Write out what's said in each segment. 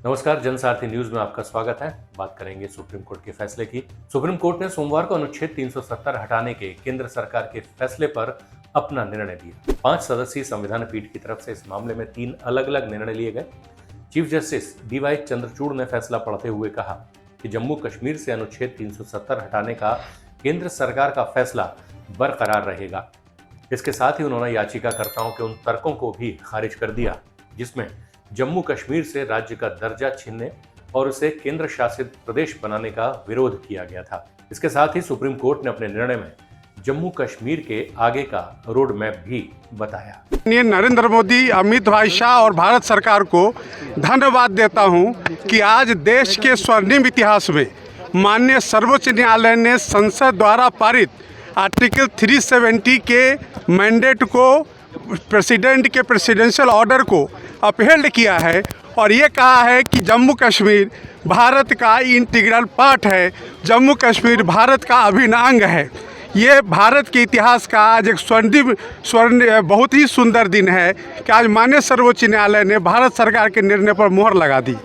नमस्कार, जनसारथी न्यूज में आपका स्वागत है। बात करेंगे सुप्रीम कोर्ट के फैसले की। सुप्रीम कोर्ट ने सोमवार को अनुच्छेद 370 हटाने के केंद्र सरकार के फैसले पर अपना निर्णय दिया। 5 सदस्यीय संविधान पीठ की तरफ से इस मामले में 3 अलग अलग निर्णय लिए गए। चीफ जस्टिस DY चंद्रचूड़ ने फैसला पढ़ते हुए कहा कि जम्मू कश्मीर से अनुच्छेद 370 हटाने का केंद्र सरकार का फैसला बरकरार रहेगा। इसके साथ ही उन्होंने याचिकाकर्ताओं के उन तर्कों को भी खारिज कर दिया जिसमें जम्मू कश्मीर से राज्य का दर्जा छीनने और उसे केंद्र शासित प्रदेश बनाने का विरोध किया गया था। इसके साथ ही सुप्रीम कोर्ट ने अपने निर्णय में जम्मू कश्मीर के आगे का रोड मैप भी बताया। नरेंद्र मोदी, अमित भाई शाह और भारत सरकार को धन्यवाद देता हूं कि आज देश के स्वर्णिम इतिहास में माननीय सर्वोच्च न्यायालय ने संसद द्वारा पारित आर्टिकल 370 के मैंडेट को, प्रेसिडेंट के प्रेसिडेंशियल ऑर्डर को अपहेल्ड किया है और ये कहा है कि जम्मू कश्मीर भारत का इंटीग्रल पार्ट है, जम्मू कश्मीर भारत का अभिन्न अंग है। ये भारत के इतिहास का आज एक स्वर्ण बहुत ही सुंदर दिन है कि आज माननीय सर्वोच्च न्यायालय ने भारत सरकार के निर्णय पर मोहर लगा दी।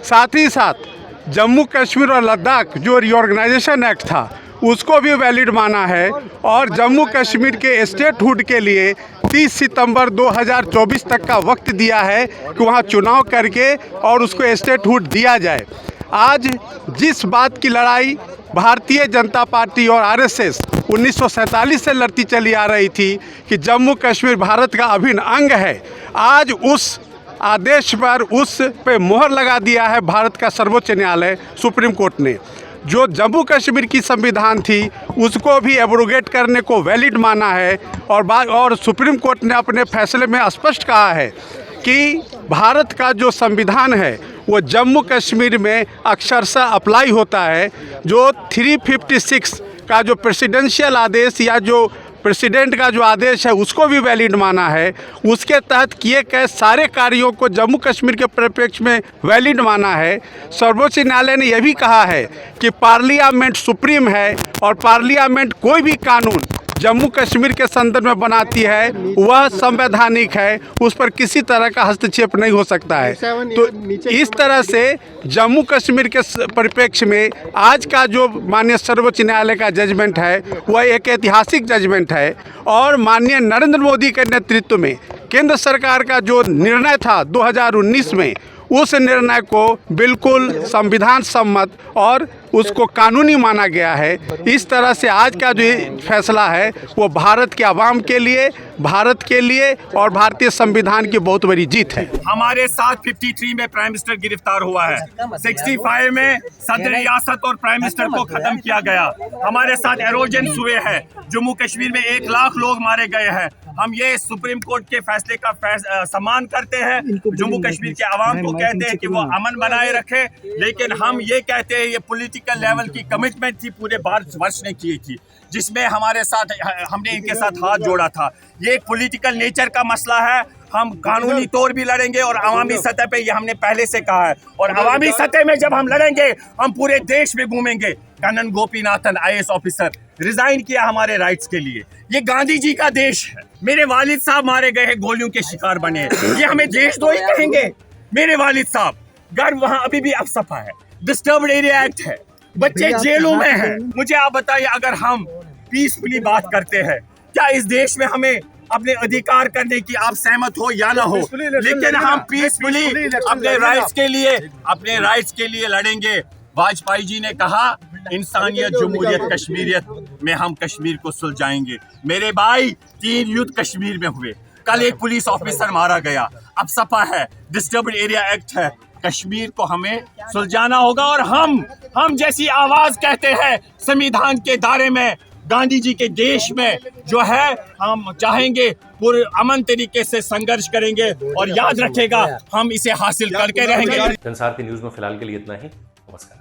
साथ ही साथ जम्मू कश्मीर और लद्दाख जो रीऑर्गेनाइजेशन एक्ट था उसको भी वैलिड माना है और जम्मू कश्मीर के स्टेटहुड के लिए 30 सितंबर 2024 तक का वक्त दिया है कि वहाँ चुनाव करके और उसको स्टेटहुड दिया जाए। आज जिस बात की लड़ाई भारतीय जनता पार्टी और RSS 1947 से लड़ती चली आ रही थी कि जम्मू कश्मीर भारत का अभिन्न अंग है, आज उस आदेश पर उस पे मोहर लगा दिया है भारत का सर्वोच्च न्यायालय सुप्रीम कोर्ट ने। जो जम्मू कश्मीर की संविधान थी उसको भी एब्रोगेट करने को वैलिड माना है और सुप्रीम कोर्ट ने अपने फैसले में स्पष्ट कहा है कि भारत का जो संविधान है वो जम्मू कश्मीर में अक्षरशः अप्लाई होता है। जो 356 का जो प्रेसिडेंशियल आदेश या जो प्रेसिडेंट का जो आदेश है उसको भी वैलिड माना है। उसके तहत किए गए सारे कार्यों को जम्मू कश्मीर के परिप्रेक्ष्य में वैलिड माना है। सर्वोच्च न्यायालय ने यह भी कहा है कि पार्लियामेंट सुप्रीम है और पार्लियामेंट कोई भी कानून जम्मू कश्मीर के संदर्भ में बनाती है वह संवैधानिक है, उस पर किसी तरह का हस्तक्षेप नहीं हो सकता है। तो इस तरह से जम्मू कश्मीर के परिप्रेक्ष्य में आज का जो माननीय सर्वोच्च न्यायालय का जजमेंट है वह एक ऐतिहासिक जजमेंट है और माननीय नरेंद्र मोदी के नेतृत्व में केंद्र सरकार का जो निर्णय था 2019 में उस निर्णय को बिल्कुल संविधान सम्मत और उसको कानूनी माना गया है। इस तरह से आज का जो फैसला है वो भारत के आवाम के लिए, भारत के लिए और भारतीय संविधान की बहुत बड़ी जीत है। हमारे साथ 53 में प्राइम मिनिस्टर गिरफ्तार हुआ है, 65 में सदर रियासत और प्राइम मिनिस्टर को खत्म किया गया। हमारे साथ एरोजन हुए हैं, जम्मू कश्मीर में 1 लाख लोग मारे गए हैं। हम ये सुप्रीम कोर्ट के फैसले का सम्मान करते हैं। जम्मू कश्मीर के आवाम को कहते हैं कि वो अमन बनाए रखे, लेकिन हम ये कहते हैं ये पॉलिटिकल लेवल की कमिटमेंट थी पूरे भारतवर्ष ने की थी जिसमें हमारे साथ हमने इनके साथ हाथ जोड़ा था। ये एक पॉलिटिकल नेचर का मसला है, हम कानूनी तौर भी लड़ेंगे और अवामी सतह पे ये हमने पहले से कहा है और अवामी सतह में जब हम लड़ेंगे हम पूरे देश में घूमेंगे। Kannan Gopinathan IAS officer resign किया हमारे राइट्स के लिए। ये गांधी जी का देश है। मेरे वालिद साहब मारे गए हैं, गोलियों के शिकार बने हैं, ये हमें देशद्रोही कहेंगे? मेरे वालिद साहब घर वहां अभी भी अफसफा है, डिस्टर्ब्ड एरिया एक्ट है, बच्चे जेलों में हैं। मुझे आप बताइए, अगर हम पीसफुली बात करते हैं क्या इस देश में हमें अपने अधिकार करने की आप सहमत हो या ना हो, लेकिन हम पीसफुली अपने राइट्स के लिए लड़ेंगे। वाजपेयी जी ने कहा इंसानियत, जमहूरियत, कश्मीरियत में हम कश्मीर को सुलझाएंगे। मेरे भाई 3 युद्ध कश्मीर में हुए, कल एक पुलिस ऑफिसर मारा गया, अब सपा है, डिस्टर्ब्ड एरिया एक्ट है। कश्मीर को हमें सुलझाना होगा और हम जैसी आवाज कहते हैं संविधान के दायरे में, गांधी जी के देश में जो है हम चाहेंगे पूरे अमन तरीके से संघर्ष करेंगे और याद रखेगा हम इसे हासिल करके रहेंगे। जनसारथी न्यूज में फिलहाल के लिए इतना ही। नमस्कार।